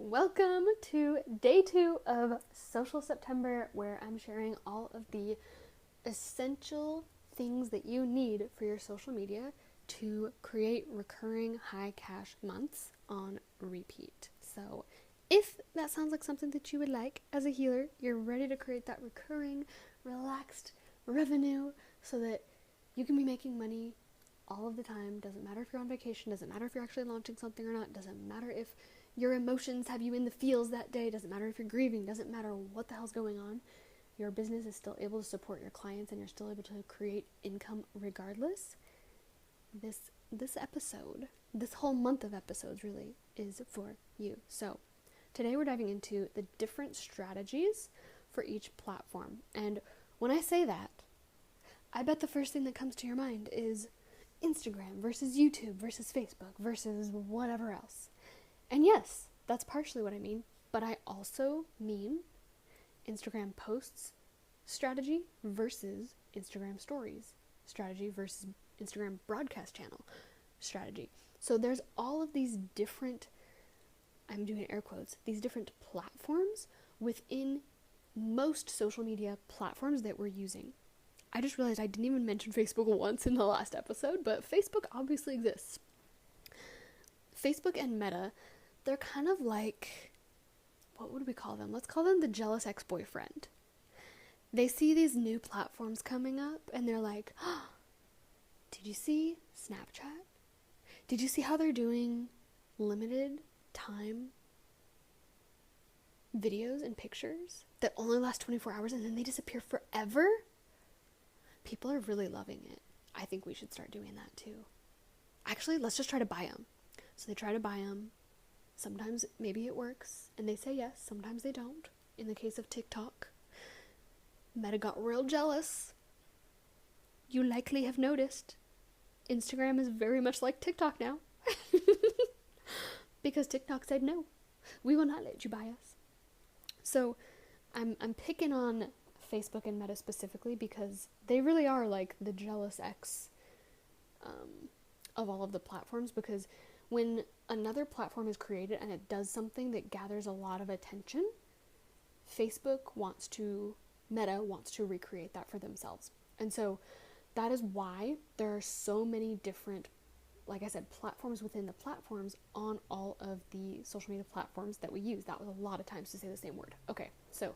Welcome to day 2 of Social September, where I'm sharing all of the essential things that you need for your social media to create recurring high cash months on repeat. So if that sounds like something that you would like as a healer, you're ready to create that recurring, relaxed revenue so that you can be making money all of the time. Doesn't matter if you're on vacation, doesn't matter if you're actually launching something or not, doesn't matter if your emotions have you in the feels that day, doesn't matter if you're grieving, doesn't matter what the hell's going on. Your business is still able to support your clients and you're still able to create income regardless. This episode, this whole month of episodes really is for you. So today we're diving into the different strategies for each platform. And when I say that, I bet the first thing that comes to your mind is Instagram versus YouTube versus Facebook versus whatever else. And yes, that's partially what I mean, but I also mean Instagram posts strategy versus Instagram stories strategy versus Instagram broadcast channel strategy. So there's all of these different, I'm doing air quotes, these different platforms within most social media platforms that we're using. I just realized I didn't even mention Facebook once in the last episode, but Facebook obviously exists. Facebook and Meta, they're kind of like, what would we call them? Let's call them the jealous ex-boyfriend. They see these new platforms coming up and they're like, oh, did you see Snapchat? Did you see how they're doing limited time videos and pictures that only last 24 hours and then they disappear forever? People are really loving it. I think we should start doing that too. Actually, let's just try to buy them. So they try to buy them. Sometimes maybe it works and they say yes, sometimes they don't. In the case of TikTok, Meta got real jealous. You likely have noticed Instagram is very much like TikTok now. Because TikTok said no, we will not let you buy us. So I'm picking on Facebook and Meta specifically because they really are like the jealous ex of all of the platforms, because when another platform is created and it does something that gathers a lot of attention, Meta wants to recreate that for themselves. And so that is why there are so many different, like I said, platforms within the platforms on all of the social media platforms that we use. That was a lot of times to say the same word. Okay, so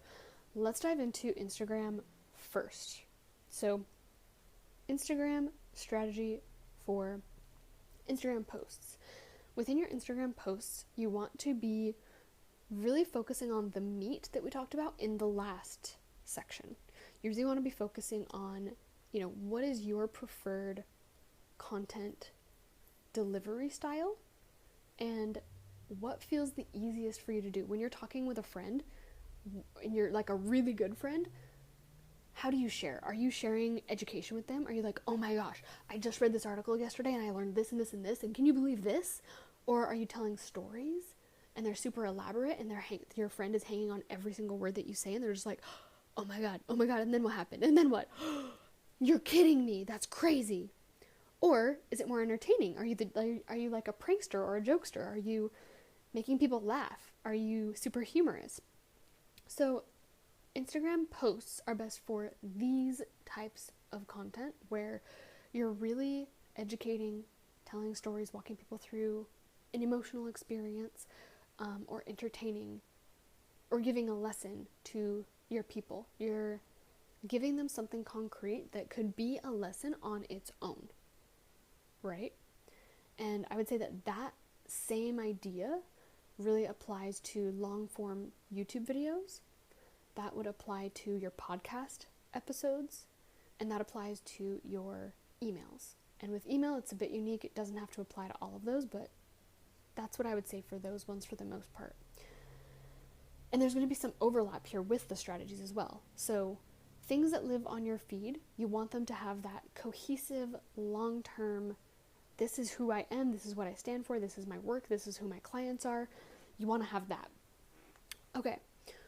let's dive into Instagram first. So Instagram strategy for Instagram posts. Within your Instagram posts, you want to be really focusing on the meat that we talked about in the last section. You really want to be focusing on, what is your preferred content delivery style and what feels the easiest for you to do. When you're talking with a friend and you're like a really good friend, how do you share? Are you sharing education with them? Are you like, oh my gosh, I just read this article yesterday and I learned this and this and this, and can you believe this? Or are you telling stories and they're super elaborate and your friend is hanging on every single word that you say and they're just like, oh my god, and then what happened? And then what? You're kidding me, that's crazy. Or is it more entertaining? Are you like a prankster or a jokester? Are you making people laugh? Are you super humorous? So Instagram posts are best for these types of content where you're really educating, telling stories, walking people through an emotional experience, or entertaining, or giving a lesson to your people. You're giving them something concrete that could be a lesson on its own, right? And I would say that same idea really applies to long-form YouTube videos. That would apply to your podcast episodes, and that applies to your emails. And with email, it's a bit unique. It doesn't have to apply to all of those, but that's what I would say for those ones for the most part. And there's going to be some overlap here with the strategies as well. So things that live on your feed, you want them to have that cohesive, long-term, this is who I am, this is what I stand for, this is my work, this is who my clients are. You want to have that. Okay.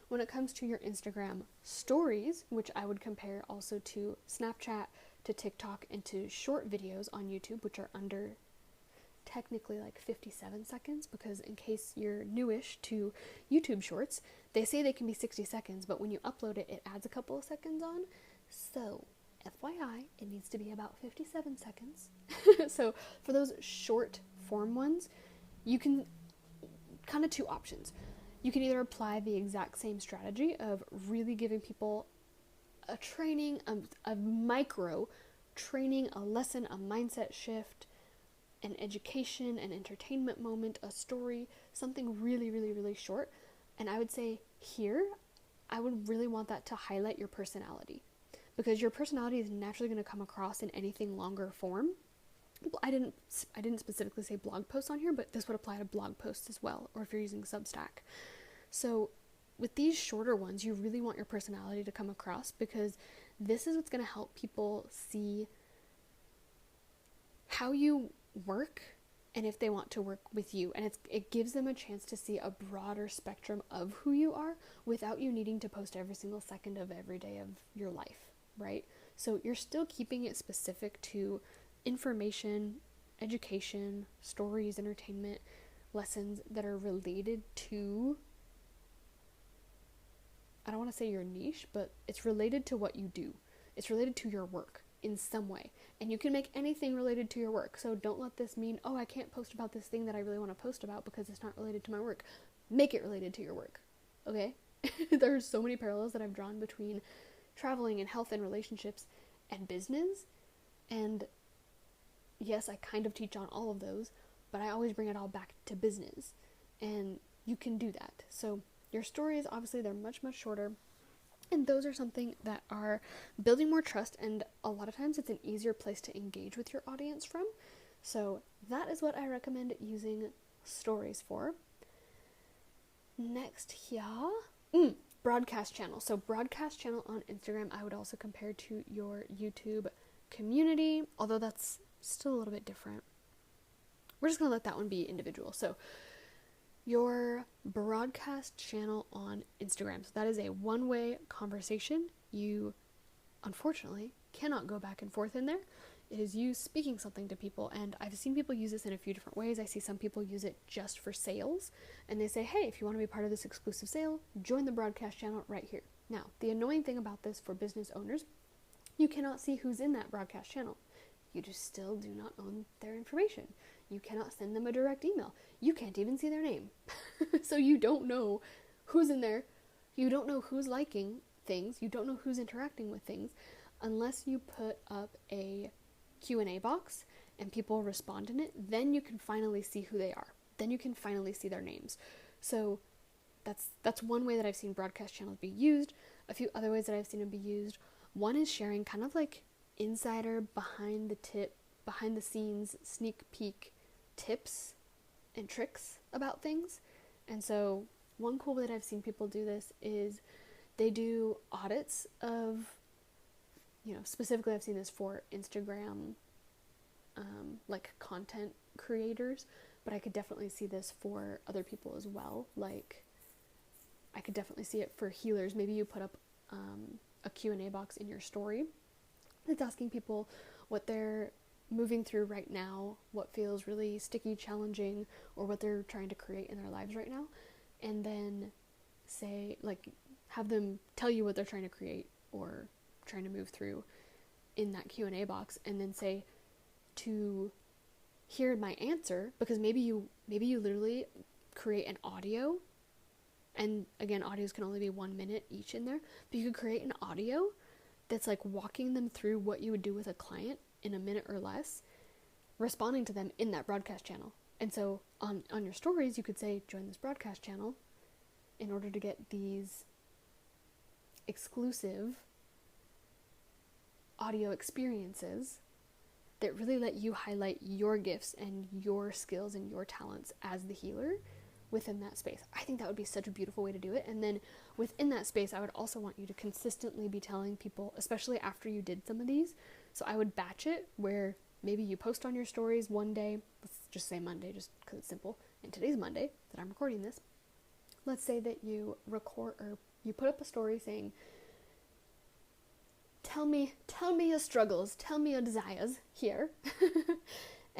When it comes to your Instagram stories, which I would compare also to Snapchat, to TikTok, and to short videos on YouTube, which are under technically like 57 seconds, because in case you're newish to YouTube shorts, they say they can be 60 seconds, but when you upload it, it adds a couple of seconds on. So FYI, it needs to be about 57 seconds. So for those short form ones, you can kind of two options. You can either apply the exact same strategy of really giving people a training, a micro training, a lesson, a mindset shift, an education, an entertainment moment, a story, something really, really, really short. And I would say here, I would really want that to highlight your personality, because your personality is naturally going to come across in anything longer form. I didn't specifically say blog posts on here, but this would apply to blog posts as well, or if you're using Substack. So with these shorter ones, you really want your personality to come across, because this is what's going to help people see how you work and if they want to work with you. And it gives them a chance to see a broader spectrum of who you are without you needing to post every single second of every day of your life, right? So you're still keeping it specific to information, education, stories, entertainment, lessons that are related to, I don't want to say your niche, but it's related to what you do. It's related to your work in some way. And you can make anything related to your work. So don't let this mean, oh, I can't post about this thing that I really want to post about because it's not related to my work. Make it related to your work, okay? There are so many parallels that I've drawn between traveling and health and relationships and business. And yes, I kind of teach on all of those, but I always bring it all back to business. And you can do that. So your stories, obviously, they're much, much shorter. And those are something that are building more trust, and a lot of times it's an easier place to engage with your audience from. So that is what I recommend using stories for. Next here, broadcast channel. So broadcast channel on Instagram, I would also compare to your YouTube community, although that's still a little bit different. We're just going to let that one be individual. So your broadcast channel on Instagram. So that is a one-way conversation. You, unfortunately, cannot go back and forth in there. It is you speaking something to people, and I've seen people use this in a few different ways. I see some people use it just for sales, and they say, hey, if you want to be part of this exclusive sale, join the broadcast channel right here. Now, the annoying thing about this for business owners, you cannot see who's in that broadcast channel. You just still do not own their information. You cannot send them a direct email. You can't even see their name. So you don't know who's in there. You don't know who's liking things. You don't know who's interacting with things unless you put up a Q&A box and people respond in it. Then you can finally see who they are. Then you can finally see their names. So that's one way that I've seen broadcast channels be used. A few other ways that I've seen them be used. One is sharing kind of like insider, behind the scenes, sneak peek tips and tricks about things. And so one cool way that I've seen people do this is they do audits of, specifically I've seen this for Instagram, like content creators, but I could definitely see this for other people as well. Like I could definitely see it for healers. Maybe you put up a Q&A box in your story. It's asking people what they're moving through right now, what feels really sticky, challenging, or what they're trying to create in their lives right now. And then say, like, have them tell you what they're trying to create or trying to move through in that Q&A box, and then say to hear my answer, because maybe you literally create an audio, and again, audios can only be 1 minute each in there, but you could create an audio that's like walking them through what you would do with a client in a minute or less, responding to them in that broadcast channel. And so on your stories, you could say, join this broadcast channel in order to get these exclusive audio experiences that really let you highlight your gifts and your skills and your talents as the healer within that space. I think that would be such a beautiful way to do it. And then within that space, I would also want you to consistently be telling people, especially after you did some of these. So I would batch it where maybe you post on your stories one day, let's just say Monday, just because it's simple. And today's Monday that I'm recording this. Let's say that you record or you put up a story saying, tell me your struggles, tell me your desires here.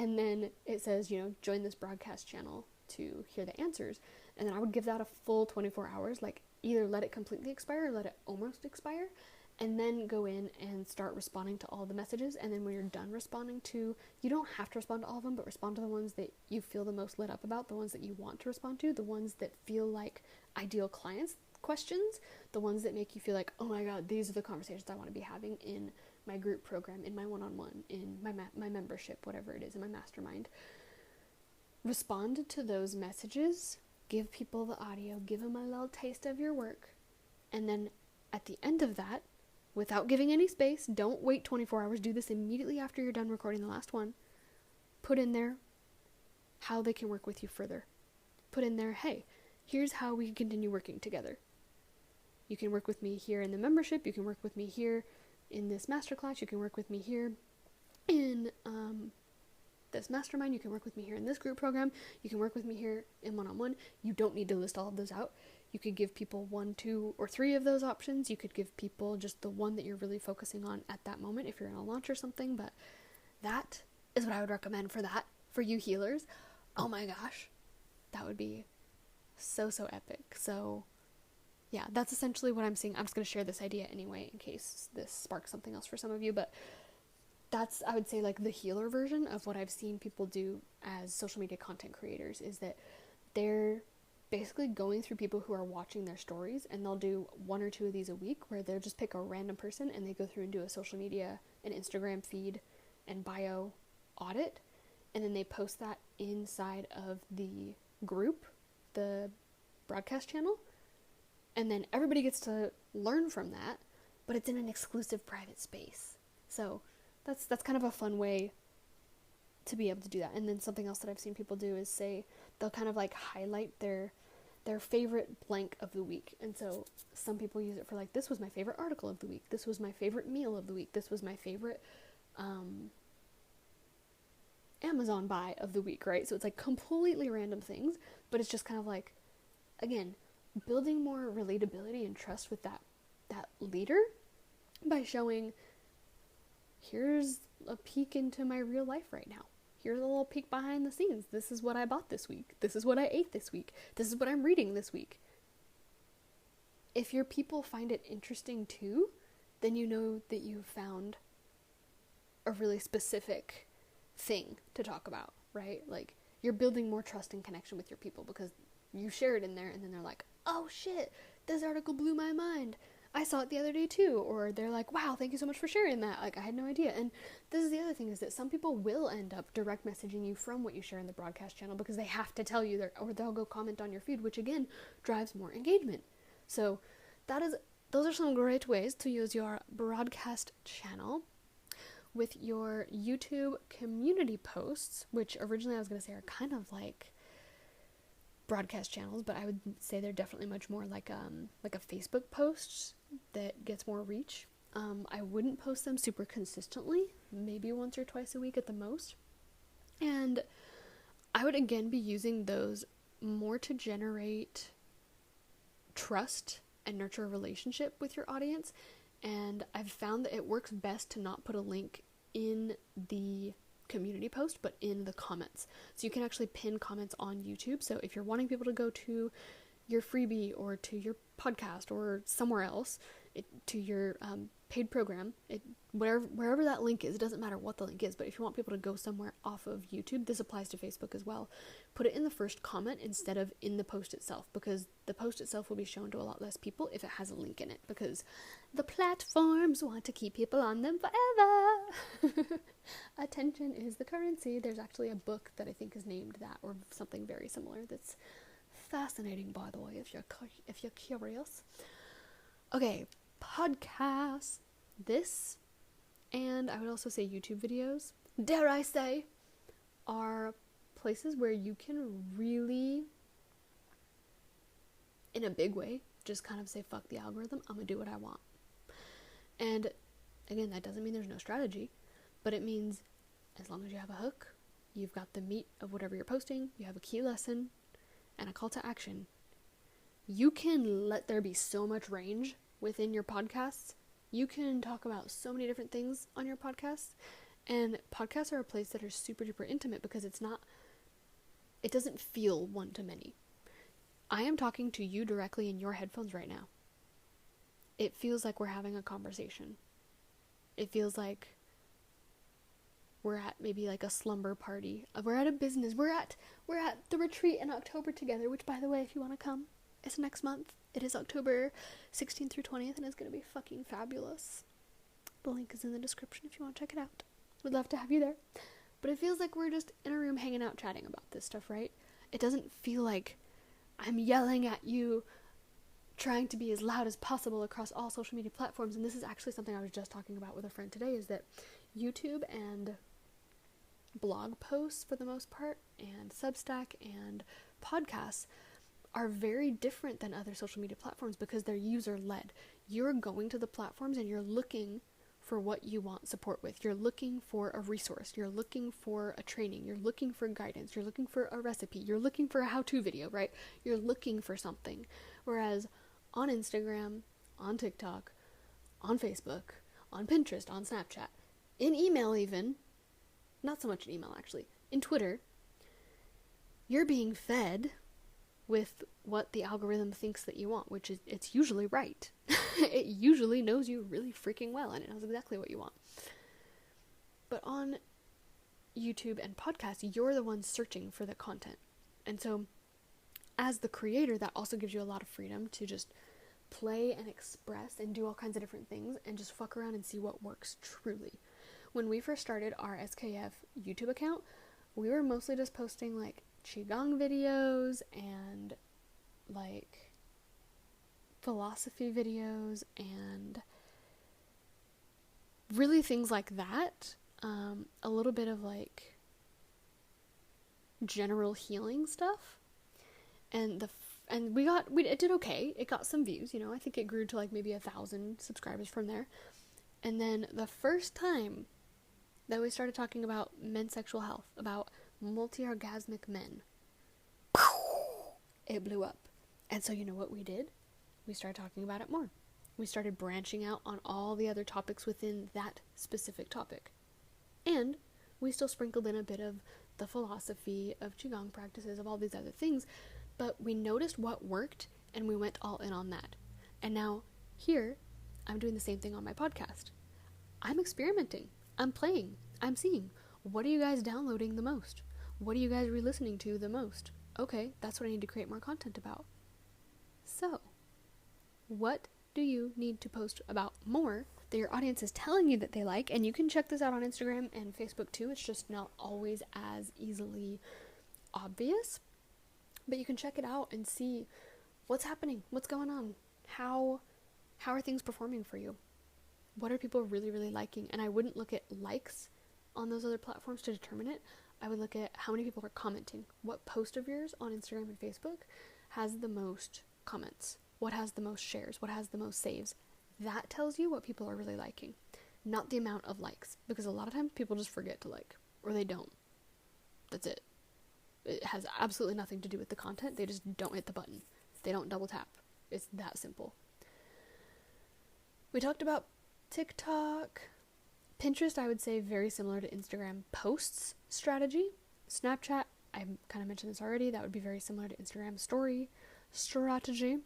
And then it says, join this broadcast channel to hear the answers. And then I would give that a full 24 hours, like either let it completely expire or let it almost expire, and then go in and start responding to all the messages. And then when you're done responding to, you don't have to respond to all of them, but respond to the ones that you feel the most lit up about, the ones that you want to respond to, the ones that feel like ideal clients questions, the ones that make you feel like, oh my god, these are the conversations I want to be having in my group program, in my one-on-one, in my membership, whatever it is, in my mastermind. Respond to those messages, give people the audio, give them a little taste of your work, and then at the end of that, without giving any space, don't wait 24 hours, do this immediately after you're done recording the last one, put in there how they can work with you further. Put in there, hey, here's how we can continue working together. You can work with me here in the membership, you can work with me here in this masterclass, you can work with me here in this mastermind, you can work with me here in this group program, you can work with me here in one-on-one. You don't need to list all of those out. You could give people 1, 2, or 3 of those options. You could give people just the one that you're really focusing on at that moment if you're in a launch or something, but that is what I would recommend for that, for you healers. Oh my gosh, that would be so epic. So yeah, that's essentially what I'm seeing. I'm just going to share this idea anyway in case this sparks something else for some of you, but that's, I would say, like the healer version of what I've seen people do as social media content creators, is that they're basically going through people who are watching their stories, and they'll do 1 or 2 of these a week where they'll just pick a random person and they go through and do a social media, an Instagram feed and bio audit, and then they post that inside of the group, the broadcast channel, and then everybody gets to learn from that, but it's in an exclusive private space. So that's kind of a fun way to be able to do that. And then something else that I've seen people do is say they'll kind of like highlight their favorite blank of the week. And so some people use it for like, this was my favorite article of the week, this was my favorite meal of the week, this was my favorite Amazon buy of the week, right? So it's like completely random things, but it's just kind of like, again, building more relatability and trust with that leader by showing, here's a peek into my real life right now. Here's a little peek behind the scenes. This is what I bought this week. This is what I ate this week. This is what I'm reading this week. If your people find it interesting too, then you know that you've found a really specific thing to talk about, right? Like, you're building more trust and connection with your people because you share it in there, and then they're like, oh shit, this article blew my mind. I saw it the other day too. Or they're like, wow, thank you so much for sharing that. Like, I had no idea. And this is the other thing, is that some people will end up direct messaging you from what you share in the broadcast channel because they have to tell you, or they'll go comment on your feed, which again drives more engagement. So those are some great ways to use your broadcast channel. With your YouTube community posts, which originally I was going to say are kind of like broadcast channels, but I would say they're definitely much more like a Facebook post that gets more reach. I wouldn't post them super consistently, maybe once or twice a week at the most. And I would again be using those more to generate trust and nurture a relationship with your audience. And I've found that it works best to not put a link in the community post, but in the comments. So you can actually pin comments on YouTube. So if you're wanting people to go to your freebie or to your podcast or somewhere else, to your paid program, wherever that link is, it doesn't matter what the link is, but if you want people to go somewhere off of YouTube, this applies to Facebook as well, put it in the first comment instead of in the post itself, because the post itself will be shown to a lot less people if it has a link in it, because the platforms want to keep people on them forever. Attention is the currency. There's actually a book that I think is named that, or something very similar, that's fascinating, by the way, if you're curious. Okay, podcasts. This, and I would also say YouTube videos, dare I say, are places where you can really, in a big way, just kind of say, fuck the algorithm, I'm gonna do what I want. And again, that doesn't mean there's no strategy, but it means as long as you have a hook, you've got the meat of whatever you're posting, you have a key lesson, and a call to action, you can let there be so much range within your podcasts. You can talk about so many different things on your podcast, And podcasts are a place that are super duper intimate because it doesn't feel one to many. I am talking to you directly in your headphones right now. It feels like we're having a conversation. It feels like we're at maybe like a slumber party. We're at a business. We're at the retreat in October together, which, by the way, if you want to come, it's next month. It is October 16th through 20th, and it's going to be fucking fabulous. The link is in the description if you want to check it out. Would love to have you there. But it feels like we're just in a room hanging out chatting about this stuff, right? It doesn't feel like I'm yelling at you, trying to be as loud as possible across all social media platforms. And this is actually something I was just talking about with a friend today, is that YouTube and blog posts, for the most part, and Substack and podcasts are very different than other social media platforms because they're user-led. You're going to the platforms and you're looking for what you want support with. You're looking for a resource. You're looking for a training. You're looking for guidance. You're looking for a recipe. You're looking for a how-to video, right? You're looking for something. Whereas on Instagram, on TikTok, on Facebook, on Pinterest, on Snapchat, in email even, not so much in email actually, in Twitter, you're being fed with what the algorithm thinks that you want, which is, it's usually right. It usually knows you really freaking well, and it knows exactly what you want. But on YouTube and podcasts, you're the one searching for the content. And so, as the creator, that also gives you a lot of freedom to just play and express and do all kinds of different things and just fuck around and see what works truly. When we first started our SKF YouTube account, we were mostly just posting like Qigong videos and like philosophy videos and really things like that. A little bit of like general healing stuff. And it did okay. It got some views, I think it grew to like maybe 1,000 subscribers from there. And then the first time that we started talking about men's sexual health, about multi-orgasmic men, it blew up. And so you know what we did? We started talking about it more. We started branching out on all the other topics within that specific topic. And we still sprinkled in a bit of the philosophy, of Qigong practices, of all these other things, but we noticed what worked and we went all in on that. And now here, I'm doing the same thing on my podcast. I'm experimenting. I'm playing. I'm seeing. What are you guys downloading the most? What are you guys re-listening to the most? Okay, that's what I need to create more content about. So, what do you need to post about more that your audience is telling you that they like? And you can check this out on Instagram and Facebook too. It's just not always as easily obvious. But you can check it out and see what's happening, what's going on, how are things performing for you? What are people really, really liking? And I wouldn't look at likes on those other platforms to determine it. I would look at how many people are commenting. What post of yours on Instagram and Facebook has the most comments? What has the most shares? What has the most saves? That tells you what people are really liking, not the amount of likes. Because a lot of times people just forget to like, or they don't. That's it. It has absolutely nothing to do with the content. They just don't hit the button. They don't double tap. It's that simple. We talked about TikTok. Pinterest, I would say, very similar to Instagram posts strategy. Snapchat, I kind of mentioned this already. That would be very similar to Instagram story strategy.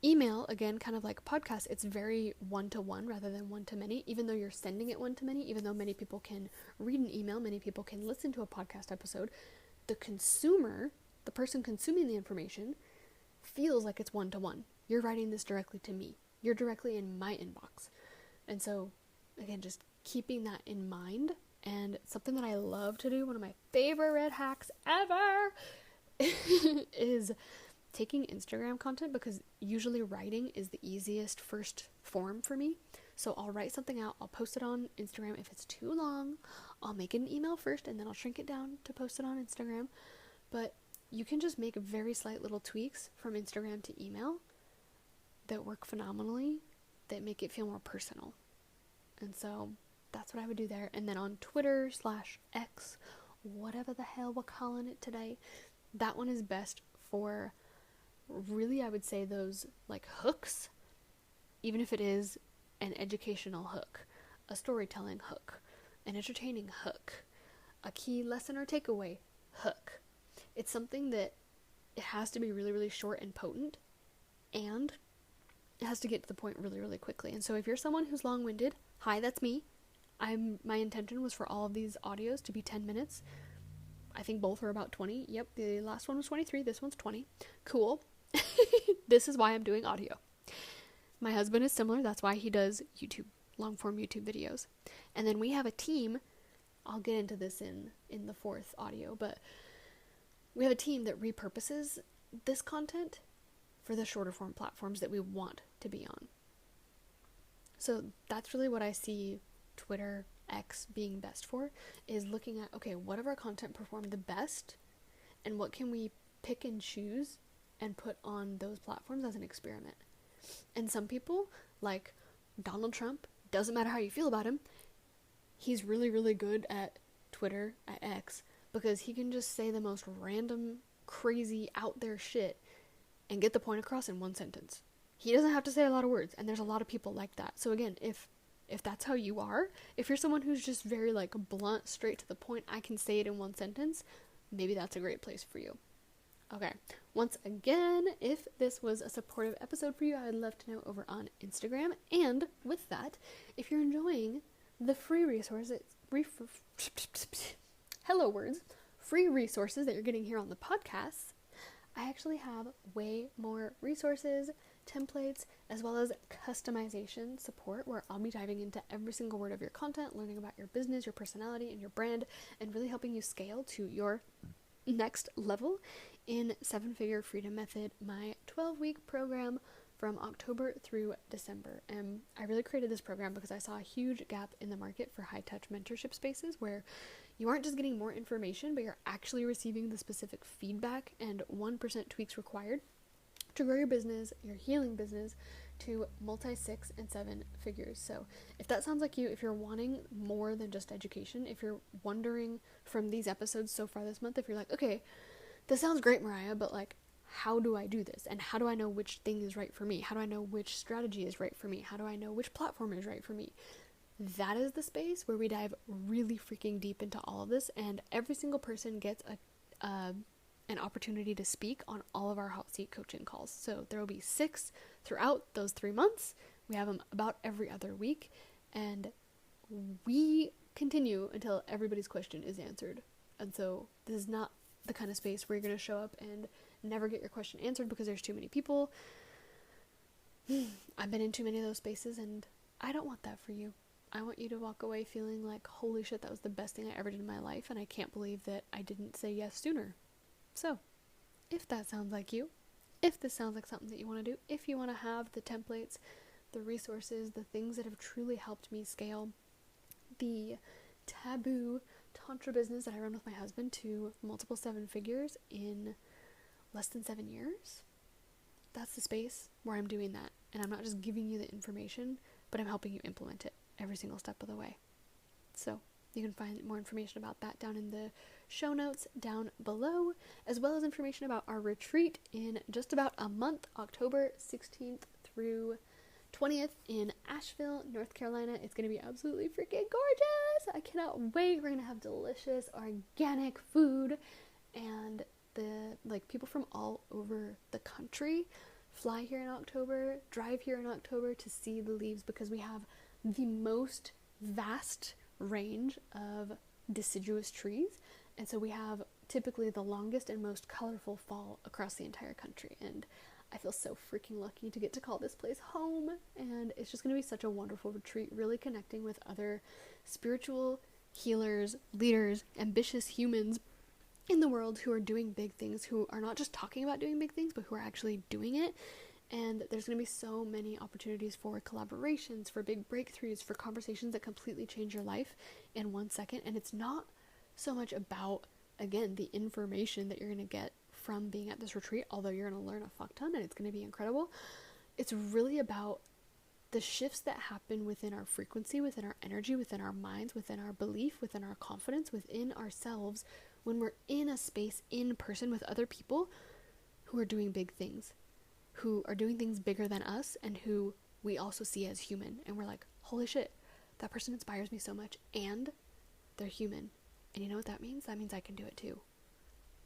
Email, again, kind of like podcast, it's very one-to-one rather than one-to-many, even though you're sending it one-to-many, even though many people can read an email, many people can listen to a podcast episode, the consumer, the person consuming the information, feels like it's one-to-one. You're writing this directly to me. You're directly in my inbox. And so, again, just keeping that in mind, and something that I love to do, one of my favorite hacks ever, is taking Instagram content, because usually writing is the easiest first form for me. So I'll write something out, I'll post it on Instagram. If it's too long, I'll make it an email first, and then I'll shrink it down to post it on Instagram. But you can just make very slight little tweaks from Instagram to email that work phenomenally, that make it feel more personal. And so that's what I would do there. And then on Twitter/X, whatever the hell we're calling it today, that one is best for really, I would say, those like hooks, even if it is an educational hook, a storytelling hook, an entertaining hook, a key lesson or takeaway hook. It's something that it has to be really, really short and potent, and it has to get to the point really, really quickly. And so if you're someone who's long-winded, hi, that's me. My intention was for all of these audios to be 10 minutes. I think both are about 20. Yep, the last one was 23, this one's 20. Cool. This is why I'm doing audio. My husband is similar, that's why he does YouTube, long-form YouTube videos. And then we have a team, I'll get into this in the fourth audio, but we have a team that repurposes this content for the shorter form platforms that we want to be on. So that's really what I see Twitter, X being best for, is looking at, okay, what of our content performed the best, and what can we pick and choose and put on those platforms as an experiment. And some people, like Donald Trump, doesn't matter how you feel about him, he's really, really good at Twitter, at X, because he can just say the most random, crazy, out there shit and get the point across in one sentence. He doesn't have to say a lot of words, and there's a lot of people like that. So again, if that's how you are, if you're someone who's just very like blunt, straight to the point, I can say it in one sentence, maybe that's a great place for you. Okay, once again, if this was a supportive episode for you, I would love to know over on Instagram. And with that, if you're enjoying the free resources, free resources that you're getting here on the podcast, I actually have way more resources, templates, as well as customization support, where I'll be diving into every single word of your content, learning about your business, your personality, and your brand, and really helping you scale to your next level in 7-Figure Freedom Method, my 12-week program from October through December. And I really created this program because I saw a huge gap in the market for high-touch mentorship spaces where you aren't just getting more information, but you're actually receiving the specific feedback and 1% tweaks required to grow your business, your healing business, to multi-6 and 7 figures. So if that sounds like you, if you're wanting more than just education, if you're wondering from these episodes so far this month, if you're like, okay, this sounds great, Mariah, but like, how do I do this? And how do I know which thing is right for me? How do I know which strategy is right for me? How do I know which platform is right for me? That is the space where we dive really freaking deep into all of this, and every single person gets an opportunity to speak on all of our hot seat coaching calls. So there will be 6 throughout those 3 months. We have them about every other week, and we continue until everybody's question is answered. And so this is not the kind of space where you're going to show up and never get your question answered because there's too many people. I've been in too many of those spaces, and I don't want that for you. I want you to walk away feeling like, holy shit, that was the best thing I ever did in my life, and I can't believe that I didn't say yes sooner. So, if that sounds like you, if this sounds like something that you want to do, if you want to have the templates, the resources, the things that have truly helped me scale the taboo tantra business that I run with my husband to multiple 7 figures in less than 7 years, that's the space where I'm doing that. And I'm not just giving you the information, but I'm helping you implement it every single step of the way. So you can find more information about that down in the show notes down below, as well as information about our retreat in just about a month, October 16th through 20th in Asheville, North Carolina. It's going to be absolutely freaking gorgeous. I cannot wait. We're going to have delicious organic food, and people from all over the country fly here in October, drive here in October to see the leaves, because we have the most vast range of deciduous trees, and so we have typically the longest and most colorful fall across the entire country, and I feel so freaking lucky to get to call this place home. And it's just going to be such a wonderful retreat, really connecting with other spiritual healers, leaders, ambitious humans in the world who are doing big things, who are not just talking about doing big things, but who are actually doing it. And there's going to be so many opportunities for collaborations, for big breakthroughs, for conversations that completely change your life in 1 second. And it's not so much about, again, the information that you're going to get from being at this retreat, although you're going to learn a fuck ton and it's going to be incredible. It's really about the shifts that happen within our frequency, within our energy, within our minds, within our belief, within our confidence, within ourselves, when we're in a space in person with other people who are doing big things, who are doing things bigger than us, and who we also see as human, and we're like, holy shit, that person inspires me so much, and they're human. And you know what that means? That means I can do it too.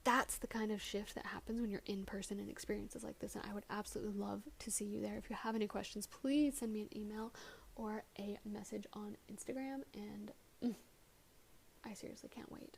That's the kind of shift that happens when you're in person in experiences like this, and I would absolutely love to see you there. If you have any questions, please send me an email or a message on Instagram, and I seriously can't wait.